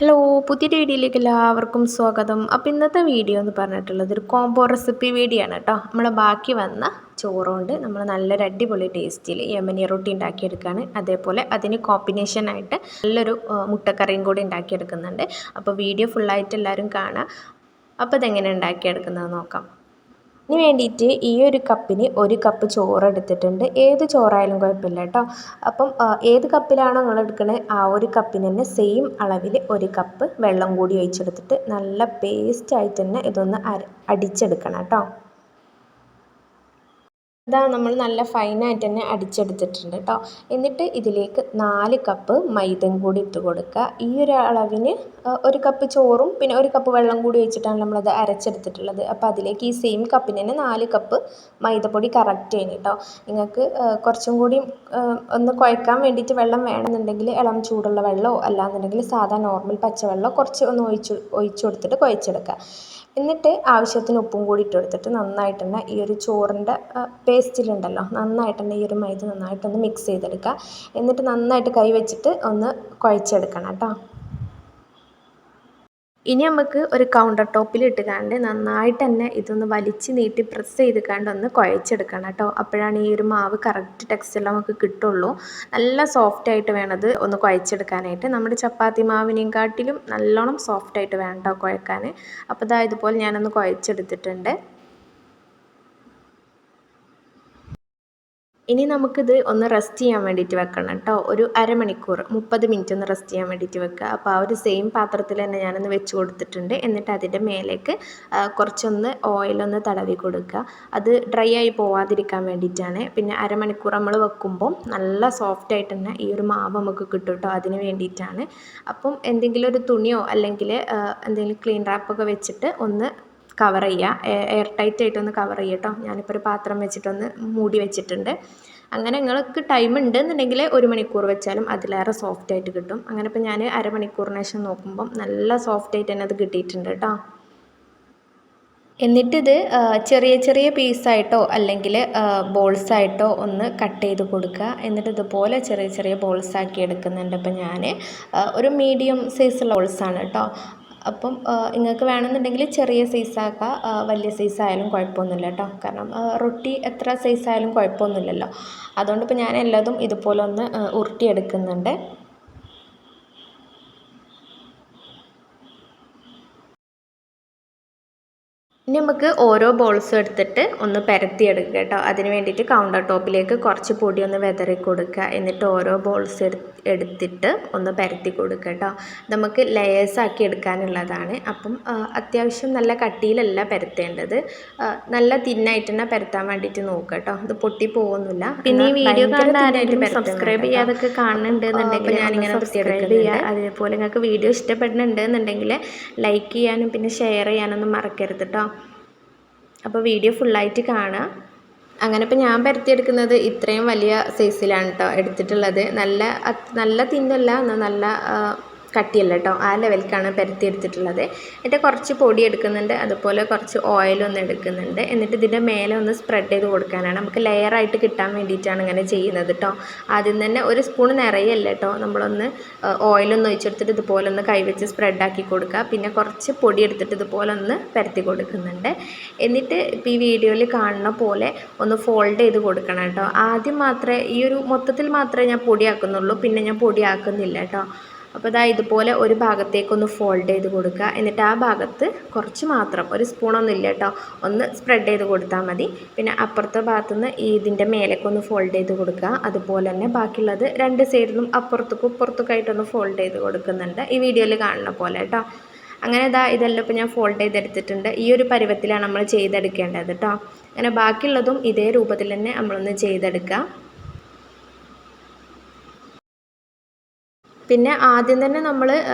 Hello, പുതിയൊരു വീഡിയോയിലേക്ക് എല്ലാവർക്കും സ്വാഗതം. അപ്പോൾ ഇന്നത്തെ വീഡിയോ എന്ന് പറഞ്ഞിട്ടുള്ളത് ഒരു കോംബോ റെസിപ്പി വീഡിയോ ആണ് കേട്ടോ. നമ്മൾ ബാക്കി വന്ന ചോറുകൊണ്ട് നമ്മൾ നല്ലൊരു അടിപൊളി ടേസ്റ്റിൽ യമനി റൊട്ടി ഉണ്ടാക്കിയെടുക്കുകയാണ്. അതേപോലെ അതിന് കോമ്പിനേഷനായിട്ട് നല്ലൊരു മുട്ടക്കറിയും കൂടി ഉണ്ടാക്കിയെടുക്കുന്നുണ്ട്. അപ്പോൾ വീഡിയോ ഫുള്ളായിട്ട് എല്ലാവരും കാണാം. അപ്പോൾ ഇതെങ്ങനെ ഉണ്ടാക്കിയെടുക്കുന്നത് നോക്കാം. ഇതിന് വേണ്ടിയിട്ട് ഈ ഒരു കപ്പിന് 1 കപ്പ് ചോറ് എടുത്തിട്ടുണ്ട്. ഏത് ചോറായാലും കുഴപ്പമില്ല കേട്ടോ. അപ്പം ഏത് കപ്പിലാണോ നിങ്ങൾ എടുക്കുന്നത് ആ ഒരു കപ്പിന് തന്നെ സെയിം അളവിൽ 1 കപ്പ് വെള്ളം കൂടി ഒഴിച്ചെടുത്തിട്ട് നല്ല പേസ്റ്റായിട്ട് തന്നെ ഇതൊന്ന് അടിച്ചെടുക്കണം കേട്ടോ. ഇതാ നമ്മൾ നല്ല ഫൈനായിട്ട് തന്നെ അടിച്ചെടുത്തിട്ടുണ്ട് കേട്ടോ. എന്നിട്ട് ഇതിലേക്ക് 4 കപ്പ് മൈദയും കൂടി ഇട്ട് കൊടുക്കുക. ഈ ഒരു അളവിന് 1 കപ്പ് ചോറും പിന്നെ 1 കപ്പ് വെള്ളം കൂടി വെച്ചിട്ടാണ് നമ്മളത് അരച്ചെടുത്തിട്ടുള്ളത്. അപ്പോൾ അതിലേക്ക് ഈ സെയിം കപ്പിന് തന്നെ 4 കപ്പ് മൈദപ്പൊടി കറക്റ്റ് ചെയ്യണം കേട്ടോ. നിങ്ങൾക്ക് കുറച്ചും കൂടി ഒന്ന് കുഴക്കാൻ വേണ്ടിയിട്ട് വെള്ളം വേണമെന്നുണ്ടെങ്കിൽ ഇളം ചൂടുള്ള വെള്ളമോ അല്ലാന്നുണ്ടെങ്കിൽ സാധാ നോർമൽ പച്ചവെള്ളം കുറച്ച് ഒന്ന് ഒഴിച്ചു കൊടുത്തിട്ട് കുഴച്ചെടുക്കുക. എന്നിട്ട് ആവശ്യത്തിന് ഉപ്പും കൂടി ഇട്ട് കൊടുത്തിട്ട് നന്നായിട്ട് തന്നെ ഈ ഒരു ചോറിൻ്റെ പേസ്റ്റിലുണ്ടല്ലോ നന്നായിട്ട് തന്നെ ഈ ഒരു മൈദ നന്നായിട്ടൊന്ന് മിക്സ് ചെയ്തെടുക്കുക. എന്നിട്ട് നന്നായിട്ട് കൈ വെച്ചിട്ട് ഒന്ന് കുഴച്ചെടുക്കണം കേട്ടോ. ഇനി നമുക്ക് ഒരു കൗണ്ടർ ടോപ്പിൽ ഇട്ടുകൊണ്ട് നന്നായിട്ട് തന്നെ ഇതൊന്ന് വലിച്ച് നീട്ടി പ്രസ് ചെയ്തുകൊണ്ട് ഒന്ന് കുഴച്ചെടുക്കണം കേട്ടോ. അപ്പോഴാണ് ഈ ഒരു മാവ് കറക്റ്റ് ടെക്സ്ചറിൽ നമുക്ക് കിട്ടുള്ളൂ. നല്ല സോഫ്റ്റായിട്ട് വേണത് ഒന്ന് കുഴച്ചെടുക്കാനായിട്ട്. നമ്മുടെ ചപ്പാത്തി മാവിനെയും കാട്ടിലും നല്ലോണം സോഫ്റ്റായിട്ട് വേണം കേട്ടോ കുഴക്കാൻ. അപ്പോൾ ഇതാ ഇതുപോലെ ഞാനൊന്ന് കുഴച്ചെടുത്തിട്ടുണ്ട്. ഇനി നമുക്കിത് ഒന്ന് റെസ്റ്റ് ചെയ്യാൻ വേണ്ടിയിട്ട് വെക്കണം കേട്ടോ. ഒരു അരമണിക്കൂർ 30 മിനിറ്റ് ഒന്ന് റെസ്റ്റ് ചെയ്യാൻ വേണ്ടിയിട്ട് വെക്കുക. അപ്പോൾ ആ ഒരു സെയിം പാത്രത്തിൽ തന്നെ ഞാനൊന്ന് വെച്ച് കൊടുത്തിട്ടുണ്ട്. എന്നിട്ട് അതിൻ്റെ മേലേക്ക് കുറച്ചൊന്ന് ഓയിലൊന്ന് തടവി കൊടുക്കുക. അത് ഡ്രൈ ആയി പോവാതിരിക്കാൻ വേണ്ടിയിട്ടാണ്. പിന്നെ അരമണിക്കൂർ നമ്മൾ വെക്കുമ്പോൾ നല്ല സോഫ്റ്റായിട്ട് തന്നെ ഈ ഒരു മാവ് നമുക്ക് കിട്ടും കേട്ടോ. അതിന് വേണ്ടിയിട്ടാണ്. അപ്പം എന്തെങ്കിലും ഒരു തുണിയോ അല്ലെങ്കിൽ എന്തെങ്കിലും ക്ലീൻ റാപ്പൊക്കെ വെച്ചിട്ട് ഒന്ന് കവർ ചെയ്യുക. എയർ ടൈറ്റ് ആയിട്ടൊന്ന് കവർ ചെയ്യുക കേട്ടോ. ഞാനിപ്പോൾ ഒരു പാത്രം വെച്ചിട്ടൊന്ന് മൂടി വെച്ചിട്ടുണ്ട്. അങ്ങനെ നിങ്ങൾക്ക് ടൈം ഉണ്ടെന്നുണ്ടെങ്കിൽ 1 മണിക്കൂർ വെച്ചാലും അതിലേറെ സോഫ്റ്റായിട്ട് കിട്ടും. അങ്ങനെ ഇപ്പോൾ ഞാൻ അരമണിക്കൂറിന് ശേഷം നോക്കുമ്പം നല്ല സോഫ്റ്റായിട്ട് തന്നെ അത് കിട്ടിയിട്ടുണ്ട് കേട്ടോ. എന്നിട്ടിത് ചെറിയ ചെറിയ പീസായിട്ടോ അല്ലെങ്കിൽ ബോൾസായിട്ടോ ഒന്ന് കട്ട് ചെയ്ത് കൊടുക്കുക. എന്നിട്ട് ഇതുപോലെ ചെറിയ ചെറിയ ബോൾസാക്കി എടുക്കുന്നുണ്ട്. അപ്പോൾ ഞാൻ ഒരു മീഡിയം സൈസുള്ള ബോൾസാണ് കേട്ടോ. അപ്പം നിങ്ങൾക്ക് വേണമെന്നുണ്ടെങ്കിൽ ചെറിയ സൈസാക്കാം, വലിയ സൈസായാലും കുഴപ്പമൊന്നുമില്ല കേട്ടോ. കാരണം റൊട്ടി എത്ര സൈസായാലും കുഴപ്പമൊന്നുമില്ലല്ലോ. അതുകൊണ്ട് ഇപ്പോൾ ഞാൻ എല്ലാതും ഇതുപോലെ ഒന്ന് ഉരുട്ടിയെടുക്കുന്നുണ്ട്. ഇനി നമുക്ക് ഓരോ ബോൾസും എടുത്തിട്ട് ഒന്ന് പരത്തിയെടുക്കുക കേട്ടോ. അതിന് വേണ്ടിയിട്ട് കൗണ്ടർ ടോപ്പിലേക്ക് കുറച്ച് പൊടി ഒന്ന് വിതറി കൊടുക്കുക. എന്നിട്ട് ഓരോ ബോൾസ് എടുത്തിട്ട് ഒന്ന് പരത്തി കൊടുക്കുക കേട്ടോ. നമുക്ക് ലെയേഴ്സാക്കി എടുക്കാനുള്ളതാണ്. അപ്പം അത്യാവശ്യം നല്ല കട്ടിയിലല്ല പരത്തേണ്ടത്, നല്ല തിന്നായിട്ട് തന്നെ പരത്താൻ വേണ്ടിയിട്ട് നോക്കുക കേട്ടോ. ഇത് പൊട്ടി പോകുന്നില്ല. പിന്നെ ഈ വീഡിയോ കാണാനായിട്ട് സബ്സ്ക്രൈബ് ചെയ്യാതൊക്കെ കാണുന്നുണ്ടെന്നുണ്ടെങ്കിൽ ഞാനിങ്ങനെ സബ്സ്ക്രൈബ് ചെയ്യുക. അതേപോലെ നിങ്ങൾക്ക് വീഡിയോ ഇഷ്ടപ്പെടുന്നുണ്ടെന്നുണ്ടെങ്കിൽ ലൈക്ക് ചെയ്യാനും പിന്നെ ഷെയർ ചെയ്യാനൊന്നും മറക്കരുത് കേട്ടോ. അപ്പോൾ വീഡിയോ ഫുള്ളായിട്ട് കാണുക. അങ്ങനെ ഇപ്പോൾ ഞാൻ പരത്തിയെടുക്കുന്നത് ഇത്രയും വലിയ സൈസിലാണ് കേട്ടോ എടുത്തിട്ടുള്ളത്. നല്ല തിന്നല്ല, നല്ല കട്ടിയല്ല കേട്ടോ. ആ ലെവലിലേക്കാണ് പരത്തിയെടുത്തിട്ടുള്ളത്. എന്നിട്ട് കുറച്ച് പൊടി എടുക്കുന്നുണ്ട്, അതുപോലെ കുറച്ച് ഓയിലൊന്ന് എടുക്കുന്നുണ്ട്. എന്നിട്ട് ഇതിൻ്റെ മേലെ ഒന്ന് സ്പ്രെഡ് ചെയ്ത് കൊടുക്കാനാണ്. നമുക്ക് ലെയറായിട്ട് കിട്ടാൻ വേണ്ടിയിട്ടാണ് ഇങ്ങനെ ചെയ്യുന്നത് കേട്ടോ. ആദ്യം തന്നെ ഒരു സ്പൂൺ നിറയല്ല കേട്ടോ. നമ്മളൊന്ന് ഓയിലൊന്ന് ഒഴിച്ചെടുത്തിട്ട് ഇതുപോലെ ഒന്ന് കൈവച്ച് സ്പ്രെഡാക്കി കൊടുക്കുക. പിന്നെ കുറച്ച് പൊടി എടുത്തിട്ട് ഇതുപോലെ ഒന്ന് പരത്തി കൊടുക്കുന്നുണ്ട്. എന്നിട്ട് ഇപ്പോൾ ഈ വീഡിയോയിൽ കാണുന്ന പോലെ ഒന്ന് ഫോൾഡ് ചെയ്ത് കൊടുക്കണം കേട്ടോ. ആദ്യം മാത്രമേ ഈ ഒരു മൊത്തത്തിൽ മാത്രമേ ഞാൻ പൊടിയാക്കുന്നുള്ളൂ, പിന്നെ ഞാൻ പൊടിയാക്കുന്നില്ല കേട്ടോ. അപ്പോൾ ഇതാ ഇതുപോലെ ഒരു ഭാഗത്തേക്കൊന്ന് ഫോൾഡ് ചെയ്ത് കൊടുക്കുക. എന്നിട്ട് ആ ഭാഗത്ത് കുറച്ച് മാത്രം, ഒരു സ്പൂണൊന്നും ഇല്ല കേട്ടോ, ഒന്ന് സ്പ്രെഡ് ചെയ്ത് കൊടുത്താൽ മതി. പിന്നെ അപ്പുറത്തെ ഭാഗത്തുനിന്ന് ഇതിൻ്റെ മേലേക്കൊന്ന് ഫോൾഡ് ചെയ്ത് കൊടുക്കുക. അതുപോലെ തന്നെ ബാക്കിയുള്ളത് 2 സൈഡിലും അപ്പുറത്തേക്കും ഇപ്പുറത്തേക്കായിട്ടൊന്ന് ഫോൾഡ് ചെയ്ത് കൊടുക്കുന്നുണ്ട്, ഈ വീഡിയോയിൽ കാണുന്ന പോലെ കേട്ടോ. അങ്ങനെ ഇതെല്ലാം ഇപ്പോൾ ഞാൻ ഫോൾഡ് ചെയ്തെടുത്തിട്ടുണ്ട്. ഈ ഒരു പരുവത്തിലാണ് നമ്മൾ ചെയ്തെടുക്കേണ്ടത് കേട്ടോ. അങ്ങനെ ബാക്കിയുള്ളതും ഇതേ രൂപത്തിൽ തന്നെ നമ്മളൊന്ന് ചെയ്തെടുക്കുക. പിന്നെ ആദ്യം തന്നെ നമ്മൾ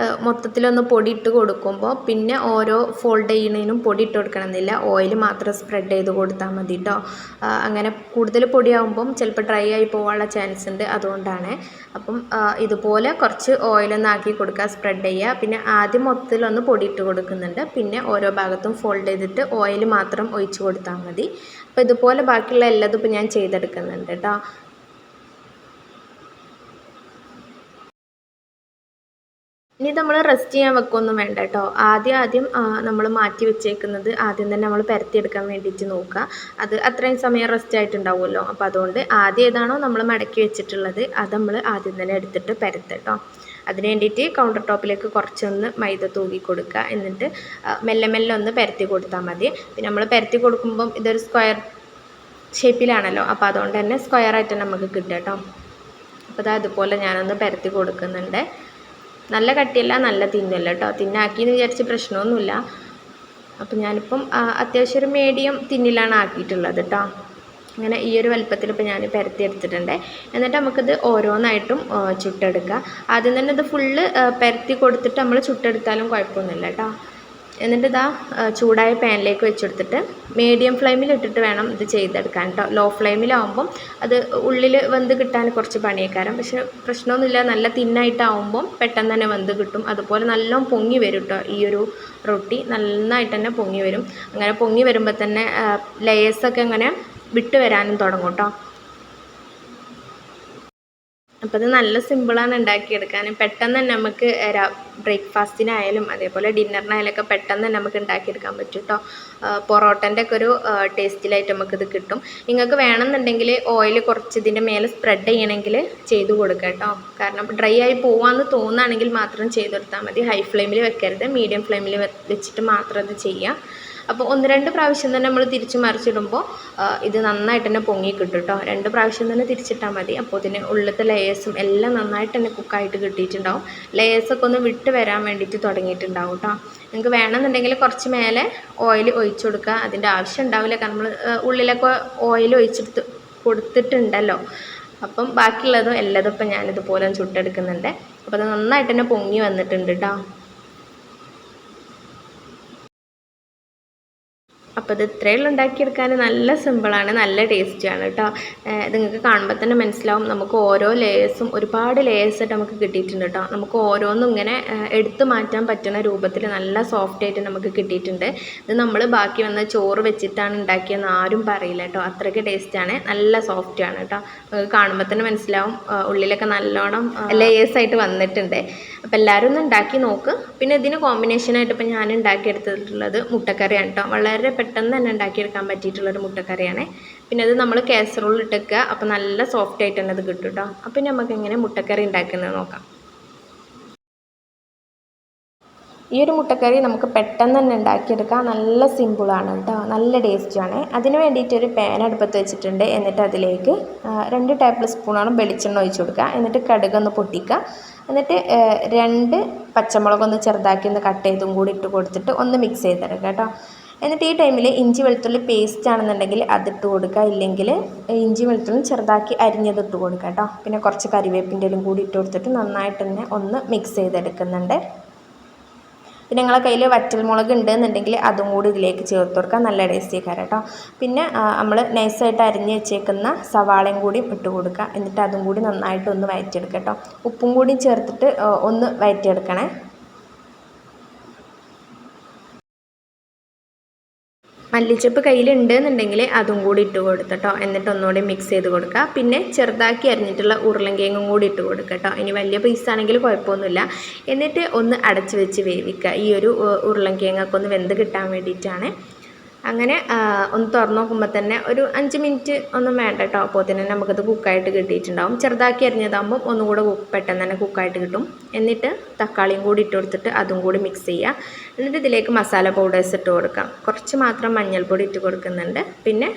മൊത്തത്തിലൊന്ന് പൊടി ഇട്ട് കൊടുക്കുമ്പോൾ പിന്നെ ഓരോ ഫോൾഡ് ചെയ്യുന്നതിനും പൊടി ഇട്ട് കൊടുക്കണമെന്നില്ല, ഓയിൽ മാത്രം സ്പ്രെഡ് ചെയ്ത് കൊടുത്താൽ മതി കേട്ടോ. അങ്ങനെ കൂടുതൽ പൊടിയാകുമ്പം ചിലപ്പോൾ ഡ്രൈ ആയി പോകാനുള്ള ചാൻസ് ഉണ്ട്, അതുകൊണ്ടാണ്. അപ്പം ഇതുപോലെ കുറച്ച് ഓയിലൊന്ന് ആക്കി കൊടുക്കുക, സ്പ്രെഡ് ചെയ്യുക. പിന്നെ ആദ്യം മൊത്തത്തിലൊന്ന് പൊടി ഇട്ട് കൊടുക്കുന്നുണ്ട്, പിന്നെ ഓരോ ഭാഗത്തും ഫോൾഡ് ചെയ്തിട്ട് ഓയിൽ മാത്രം ഒഴിച്ച് കൊടുത്താൽ മതി. അപ്പോൾ ഇതുപോലെ ബാക്കിയുള്ള എല്ലാതും ഇപ്പോൾ ഞാൻ ചെയ്തെടുക്കുന്നുണ്ട് കേട്ടോ. ഇനി നമ്മൾ റെസ്റ്റ് ചെയ്യാൻ വെക്കൊന്നും വേണ്ട കേട്ടോ. ആദ്യം നമ്മൾ മാറ്റി വെച്ചേക്കുന്നത് ആദ്യം തന്നെ നമ്മൾ പരത്തിയെടുക്കാൻ വേണ്ടിയിട്ട് നോക്കുക. അത് അത്രയും സമയം റെസ്റ്റ് ആയിട്ടുണ്ടാവുമല്ലോ. അപ്പോൾ അതുകൊണ്ട് ആദ്യം ഏതാണോ നമ്മൾ മടക്കി വെച്ചിട്ടുള്ളത് അത് നമ്മൾ ആദ്യം തന്നെ എടുത്തിട്ട് പരത്തുക കേട്ടോ. അതിന് വേണ്ടിയിട്ട് കൗണ്ടർ ടോപ്പിലേക്ക് കുറച്ചൊന്ന് മൈദ തൂക്കി കൊടുക്കുക. എന്നിട്ട് മെല്ലെ മെല്ലെ ഒന്ന് പരത്തി കൊടുത്താൽ മതി. പിന്നെ നമ്മൾ പരത്തി കൊടുക്കുമ്പം ഇതൊരു സ്ക്വയർ ഷേപ്പിലാണല്ലോ, അപ്പോൾ അതുകൊണ്ട് തന്നെ സ്ക്വയറായിട്ട് നമുക്ക് കിട്ടുക കേട്ടോ. അപ്പോൾ അതുപോലെ ഞാനൊന്ന് പരത്തി കൊടുക്കുന്നുണ്ട്. നല്ല കട്ടിയല്ല നല്ല തിന്നല്ല കേട്ടോ. തിന്നാക്കിയെന്ന് വിചാരിച്ച് പ്രശ്നമൊന്നുമില്ല. അപ്പോൾ ഞാനിപ്പം അത്യാവശ്യം ഒരു മീഡിയം തിന്നിലാണ് ആക്കിയിട്ടുള്ളത് കേട്ടോ. അങ്ങനെ ഈ ഒരു വലുപ്പത്തിൽ ഇപ്പോൾ ഞാൻ പരത്തി എടുത്തിട്ടുണ്ട്. എന്നിട്ട് നമുക്കിത് ഓരോന്നായിട്ടും ചുട്ടെടുക്കുക. ആദ്യം തന്നെ ഇത് ഫുള്ള് പരത്തി കൊടുത്തിട്ട് നമ്മൾ ചുട്ടെടുത്താലും കുഴപ്പമൊന്നുമില്ല കേട്ടോ. എന്നിട്ട് ഇതാ ചൂടായ പാനിലേക്ക് വെച്ചെടുത്തിട്ട് മീഡിയം ഫ്ലെയിമിൽ ഇട്ടിട്ട് വേണം ഇത് ചെയ്തെടുക്കാൻ കേട്ടോ. ലോ ഫ്ലെയിമിലാവുമ്പം അത് ഉള്ളിൽ വെന്ത് കിട്ടാൻ കുറച്ച് പണിയേക്കാരം. പക്ഷെ പ്രശ്നമൊന്നുമില്ല, നല്ല തിന്നായിട്ടാവുമ്പം പെട്ടെന്ന് തന്നെ വെന്ത് കിട്ടും. അതുപോലെ നല്ലോണം പൊങ്ങി വരും കേട്ടോ. ഈ ഒരു റൊട്ടി നന്നായിട്ട് തന്നെ പൊങ്ങി വരും. അങ്ങനെ പൊങ്ങി വരുമ്പോൾ തന്നെ ലെയേഴ്സൊക്കെ ഇങ്ങനെ വിട്ട് വരാനും തുടങ്ങും കേട്ടോ. അപ്പോൾ ഇത് നല്ല സിമ്പിളാണ് ഉണ്ടാക്കിയെടുക്കാൻ. പെട്ടെന്ന് തന്നെ നമുക്ക് ബ്രേക്ക്ഫാസ്റ്റിനായാലും അതേപോലെ ഡിന്നറിനായാലൊക്കെ പെട്ടെന്ന് തന്നെ നമുക്ക് ഉണ്ടാക്കിയെടുക്കാൻ പറ്റും കേട്ടോ. പൊറോട്ടൻ്റെ ഒക്കെ ഒരു ടേസ്റ്റിലായിട്ട് നമുക്കിത് കിട്ടും. നിങ്ങൾക്ക് വേണമെന്നുണ്ടെങ്കിൽ ഓയിൽ കുറച്ച് ഇതിൻ്റെ മേലെ സ്പ്രെഡ് ചെയ്യണമെങ്കിൽ ചെയ്ത് കൊടുക്കുക കേട്ടോ. കാരണം ഡ്രൈ ആയി പോകാമെന്ന് തോന്നുകയാണെങ്കിൽ മാത്രം ചെയ്തെടുത്താൽ മതി. ഹൈ ഫ്ലെയിമിൽ വെക്കരുത്, മീഡിയം ഫ്ലെയിമിൽ വെച്ചിട്ട് മാത്രം അത് ചെയ്യുക. അപ്പോൾ 1-2 പ്രാവശ്യം തന്നെ നമ്മൾ തിരിച്ച് മറിച്ചിടുമ്പോൾ ഇത് നന്നായിട്ട് തന്നെ പൊങ്ങി കിട്ടും കേട്ടോ. 2 പ്രാവശ്യം തന്നെ തിരിച്ചിട്ടാൽ മതി. അപ്പോൾ ഇതിന് ഉള്ളിലത്തെ ലെയേഴ്സും എല്ലാം നന്നായിട്ട് തന്നെ കുക്കായിട്ട് കിട്ടിയിട്ടുണ്ടാവും. ലെയേഴ്സൊക്കെ ഒന്ന് വിട്ട് വരാൻ വേണ്ടിയിട്ട് തുടങ്ങിയിട്ടുണ്ടാവും കേട്ടോ. നിങ്ങൾക്ക് വേണമെന്നുണ്ടെങ്കിൽ കുറച്ച് മേലെ ഓയിൽ ഒഴിച്ചു കൊടുക്കുക. അതിൻ്റെ ആവശ്യം ഉണ്ടാവില്ല, കാരണം നമ്മൾ ഉള്ളിലൊക്കെ ഓയിൽ ഒഴിച്ചെടുത്ത് കൊടുത്തിട്ടുണ്ടല്ലോ. അപ്പം ബാക്കിയുള്ളതും എല്ലാതും ഇപ്പം ഞാനിതുപോലെ ചുട്ടെടുക്കുന്നുണ്ട്. അപ്പോൾ അത് നന്നായിട്ട് തന്നെ പൊങ്ങി വന്നിട്ടുണ്ട് കേട്ടോ. അപ്പോൾ ഇത് ഇത്രയുള്ള ഉണ്ടാക്കിയെടുക്കാൻ നല്ല സിമ്പിളാണ്, നല്ല ടേസ്റ്റിയാണ് കേട്ടോ. ഇത് നിങ്ങൾക്ക് കാണുമ്പോൾ തന്നെ മനസ്സിലാവും. നമുക്ക് ഓരോ ലേയേഴ്സും ഒരുപാട് ലേയേഴ്സായിട്ട് നമുക്ക് കിട്ടിയിട്ടുണ്ട് കേട്ടോ. നമുക്ക് ഓരോന്നും ഇങ്ങനെ എടുത്തു മാറ്റാൻ പറ്റുന്ന രൂപത്തിൽ നല്ല സോഫ്റ്റായിട്ട് നമുക്ക് കിട്ടിയിട്ടുണ്ട്. ഇത് നമ്മൾ ബാക്കി വന്ന ചോറ് വെച്ചിട്ടാണ് ഉണ്ടാക്കിയെന്ന് ആരും പറയില്ല കേട്ടോ. അത്രയ്ക്ക് ടേസ്റ്റാണ്, നല്ല സോഫ്റ്റാണ് കേട്ടോ. നിങ്ങൾക്ക് കാണുമ്പോൾ തന്നെ മനസ്സിലാവും ഉള്ളിലൊക്കെ നല്ലോണം ലേയേഴ്സായിട്ട് വന്നിട്ടുണ്ട്. അപ്പോൾ എല്ലാവരും ഒന്ന് ഉണ്ടാക്കി നോക്ക്. പിന്നെ ഇതിന് കോമ്പിനേഷനായിട്ട് ഇപ്പോൾ ഞാൻ ഉണ്ടാക്കിയെടുത്തിട്ടുള്ളത് മുട്ടക്കറിയാണ് കേട്ടോ. വളരെ പെട്ടെന്ന് തന്നെ ഉണ്ടാക്കിയെടുക്കാൻ പറ്റിയിട്ടുള്ളൊരു മുട്ടക്കറിയാണ്. പിന്നെ അത് നമ്മൾ കാസറോളിൽ ഇട്ടേക്കുക. അപ്പോൾ നല്ല സോഫ്റ്റ് ആയിട്ട് തന്നെ അത് കിട്ടും കേട്ടോ. അപ്പോൾ നമുക്ക് എങ്ങനെ മുട്ടക്കറി ഉണ്ടാക്കുന്നത് നോക്കാം. ഈ ഒരു മുട്ടക്കറി നമുക്ക് പെട്ടെന്ന് തന്നെ ഉണ്ടാക്കിയെടുക്കാം. നല്ല സിമ്പിളാണ് കേട്ടോ, നല്ല ടേസ്റ്റാണ്. അതിന് വേണ്ടിയിട്ട് ഒരു പാൻ അടുപ്പത്ത് വെച്ചിട്ടുണ്ട്. എന്നിട്ട് അതിലേക്ക് 2 ടേബിൾ സ്പൂണോളം വെളിച്ചെണ്ണ ഒഴിച്ച് കൊടുക്കുക. എന്നിട്ട് കടുകൊന്ന് പൊട്ടിക്കുക. എന്നിട്ട് 2 പച്ചമുളകൊന്ന് ചെറുതാക്കി ഒന്ന് കട്ട് ചെയ്തും കൂടി ഇട്ട് കൊടുത്തിട്ട് ഒന്ന് മിക്സ് ചെയ്തെടുക്കുക കേട്ടോ. എന്നിട്ട് ഈ ടൈമിൽ ഇഞ്ചി വെളുത്തുള്ളി പേസ്റ്റ് ആണെന്നുണ്ടെങ്കിൽ അതിട്ട് കൊടുക്കുക. ഇല്ലെങ്കിൽ ഇഞ്ചി വെളുത്തുള്ളി ചെറുതാക്കി അരിഞ്ഞത് ഇട്ട് കൊടുക്കുക കേട്ടോ. പിന്നെ കുറച്ച് കരിവേപ്പിൻ്റെ ഇലയും കൂടി ഇട്ട് കൊടുത്തിട്ട് നന്നായിട്ട് തന്നെ ഒന്ന് മിക്സ് ചെയ്തെടുക്കുന്നുണ്ട്. പിന്നെ നിങ്ങളെ കയ്യിൽ വറ്റൽമുളക് ഉണ്ടെന്നുണ്ടെങ്കിൽ അതും കൂടി ഇതിലേക്ക് ചേർത്ത് കൊടുക്കുക. നല്ല ടേസ്റ്റിക്കാരം കേട്ടോ. പിന്നെ നമ്മൾ നൈസായിട്ട് അരിഞ്ഞ് വെച്ചേക്കുന്ന സവാളയും കൂടി ഇട്ട് കൊടുക്കുക. എന്നിട്ട് അതും കൂടി നന്നായിട്ടൊന്ന് വഴറ്റിയെടുക്കുക കേട്ടോ. ഉപ്പും കൂടി ചേർത്തിട്ട് ഒന്ന് വഴറ്റിയെടുക്കണേ. മല്ലിച്ചപ്പ് കയ്യിലുണ്ട് എന്നുണ്ടെങ്കിൽ അതും കൂടി ഇട്ട് കൊടുത്തിട്ടോ. എന്നിട്ട് ഒന്നുകൂടി മിക്സ് ചെയ്ത് കൊടുക്കുക. പിന്നെ ചെറുതാക്കി അരിഞ്ഞിട്ടുള്ള ഉരുളൻകിഴങ്ങും കൂടി ഇട്ട് കൊടുക്കുക കേട്ടോ. ഇനി വലിയ പീസാണെങ്കിൽ കുഴപ്പമൊന്നുമില്ല. എന്നിട്ട് ഒന്ന് അടച്ച് വെച്ച് വേവിക്കുക. ഈ ഒരു ഉരുളൻകിഴങ്ങൊക്കെ ഒന്ന് വെന്ത് കിട്ടാൻ വേണ്ടിയിട്ടാണ്. അങ്ങനെ ഒന്ന് തുറന്ന് നോക്കുമ്പോൾ തന്നെ ഒരു 5 മിനിറ്റ് ഒന്നും വേണ്ട കേട്ടോ. അപ്പോൾ തന്നെ നമുക്കത് കുക്കായിട്ട് കിട്ടിയിട്ടുണ്ടാവും. ചെറുതാക്കി അരിഞ്ഞതാകുമ്പോൾ ഒന്നുകൂടെ പെട്ടെന്ന് തന്നെ കുക്കായിട്ട് കിട്ടും. എന്നിട്ട് തക്കാളിയും കൂടി ഇട്ട് കൊടുത്തിട്ട് അതും കൂടി മിക്സ് ചെയ്യുക. എന്നിട്ട് ഇതിലേക്ക് മസാല പൗഡേഴ്സ് ഇട്ട് കൊടുക്കാം. കുറച്ച് മാത്രം മഞ്ഞൾപ്പൊടി ഇട്ട് കൊടുക്കുന്നുണ്ട്. പിന്നെ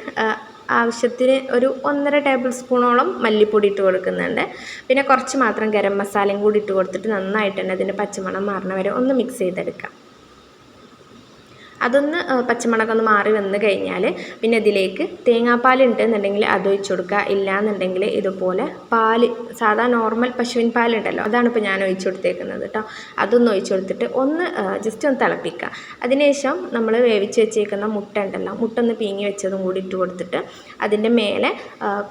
ആവശ്യത്തിന് ഒരു 1.5 ടേബിൾ സ്പൂണോളം മല്ലിപ്പൊടി ഇട്ട് കൊടുക്കുന്നുണ്ട്. പിന്നെ കുറച്ച് മാത്രം ഗരം മസാലയും കൂടി ഇട്ട് കൊടുത്തിട്ട് നന്നായിട്ട് തന്നെ അതിൻ്റെ പച്ചമണം മാറണ വരെ ഒന്ന് മിക്സ് ചെയ്തെടുക്കാം. അതൊന്ന് പച്ചമുളകൊന്ന് മാറി വന്ന് കഴിഞ്ഞാൽ പിന്നെ ഇതിലേക്ക് തേങ്ങാപ്പാൽ ഉണ്ടെന്നുണ്ടെങ്കിൽ അത് ഒഴിച്ച് കൊടുക്കുക. ഇല്ലയെന്നുണ്ടെങ്കിൽ ഇതുപോലെ പാൽ, സാധാ നോർമൽ പശുവിൻ പാലുണ്ടല്ലോ, അതാണ് ഇപ്പോൾ ഞാൻ ഒഴിച്ച് കൊടുത്തേക്കുന്നത് കേട്ടോ. അതൊന്ന് ഒഴിച്ച് കൊടുത്തിട്ട് ഒന്ന് ജസ്റ്റ് ഒന്ന് തിളപ്പിക്കുക. അതിനുശേഷം നമ്മൾ വേവിച്ച് വെച്ചേക്കുന്ന മുട്ട ഉണ്ടല്ലോ, മുട്ട ഒന്ന് പീങ്ങി വെച്ചതും കൂടി ഇട്ട് കൊടുത്തിട്ട് അതിൻ്റെ മേലെ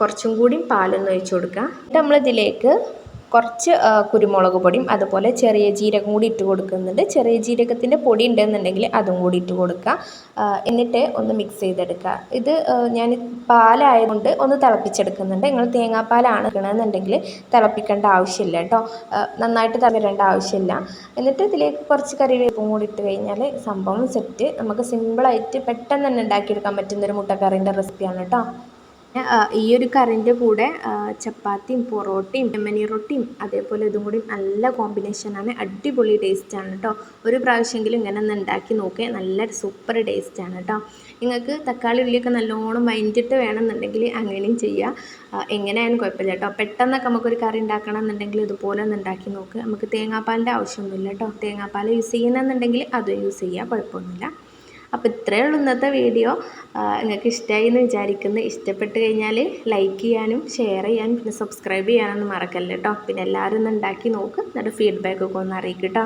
കുറച്ചും കൂടി പാലൊന്ന് ഒഴിച്ച് കൊടുക്കുക. എന്നിട്ട് നമ്മളിതിലേക്ക് കുറച്ച് കുരുമുളക് പൊടിയും അതുപോലെ ചെറിയ ജീരകം കൂടി ഇട്ട് കൊടുക്കുന്നുണ്ട്. ചെറിയ ജീരകത്തിൻ്റെ പൊടി ഉണ്ടെന്നുണ്ടെങ്കിൽ അതും കൂടി ഇട്ട് കൊടുക്കുക. എന്നിട്ട് ഒന്ന് മിക്സ് ചെയ്തെടുക്കുക. ഇത് ഞാൻ പാലായതുകൊണ്ട് ഒന്ന് തിളപ്പിച്ചെടുക്കുന്നുണ്ട്. നിങ്ങൾ തേങ്ങാപ്പാലാണ് ഇടണമെന്നുണ്ടെങ്കിൽ തിളപ്പിക്കേണ്ട ആവശ്യമില്ല കേട്ടോ. നന്നായിട്ട് തിളപ്പിടേണ്ട ആവശ്യമില്ല. എന്നിട്ട് ഇതിലേക്ക് കുറച്ച് കറിവേപ്പും കൂടി ഇട്ട് കഴിഞ്ഞാൽ സംഭവം സെറ്റ്. നമുക്ക് സിമ്പിളായിട്ട് പെട്ടെന്ന് തന്നെ ഉണ്ടാക്കിയെടുക്കാൻ പറ്റുന്നൊരു മുട്ടക്കറീൻ്റെ റെസിപ്പിയാണ് കേട്ടോ. ഈ ഒരു കറിൻ്റെ കൂടെ ചപ്പാത്തിയും പൊറോട്ടയും യമനി റൊട്ടിയും അതേപോലെ ഇതും കൂടി നല്ല കോമ്പിനേഷനാണ്. അടിപൊളി ടേസ്റ്റാണ് കേട്ടോ. ഒരു പ്രാവശ്യമെങ്കിലും ഇങ്ങനെ ഒന്ന് ഉണ്ടാക്കി നോക്കുക. നല്ല സൂപ്പർ ടേസ്റ്റാണ് കേട്ടോ. നിങ്ങൾക്ക് തക്കാളി ഉള്ളിയൊക്കെ നല്ലോണം വഴറ്റിയിട്ട് വേണമെന്നുണ്ടെങ്കിൽ അങ്ങനെയും ചെയ്യുക. എങ്ങനെയായാലും കുഴപ്പമില്ല കേട്ടോ. പെട്ടെന്നൊക്കെ നമുക്കൊരു കറി ഉണ്ടാക്കണം എന്നുണ്ടെങ്കിൽ ഇതുപോലെ ഒന്ന് ഉണ്ടാക്കി നോക്കുക. നമുക്ക് തേങ്ങാപ്പാലിൻ്റെ ആവശ്യമൊന്നുമില്ല കേട്ടോ. തേങ്ങാപ്പാൽ യൂസ് ചെയ്യുന്നുണ്ടെങ്കിൽ അതും യൂസ് ചെയ്യുക, കുഴപ്പമൊന്നുമില്ല. അപ്പോൾ ഇത്രയേ ഉള്ളൂ ഇന്നത്തെ വീഡിയോ. നിങ്ങൾക്ക് ഇഷ്ടമായി എന്ന് വിചാരിക്കുന്നു. ഇഷ്ടപ്പെട്ട് കഴിഞ്ഞാൽ ലൈക്ക് ചെയ്യാനും ഷെയർ ചെയ്യാനും പിന്നെ സബ്സ്ക്രൈബ് ചെയ്യാനൊന്നും മറക്കല്ല കേട്ടോ. പിന്നെ എല്ലാവരും ഒന്ന് ഉണ്ടാക്കി നോക്ക്. എന്നിട്ട് ഫീഡ്ബാക്കൊക്കെ ഒന്ന് അറിയിക്കും കേട്ടോ.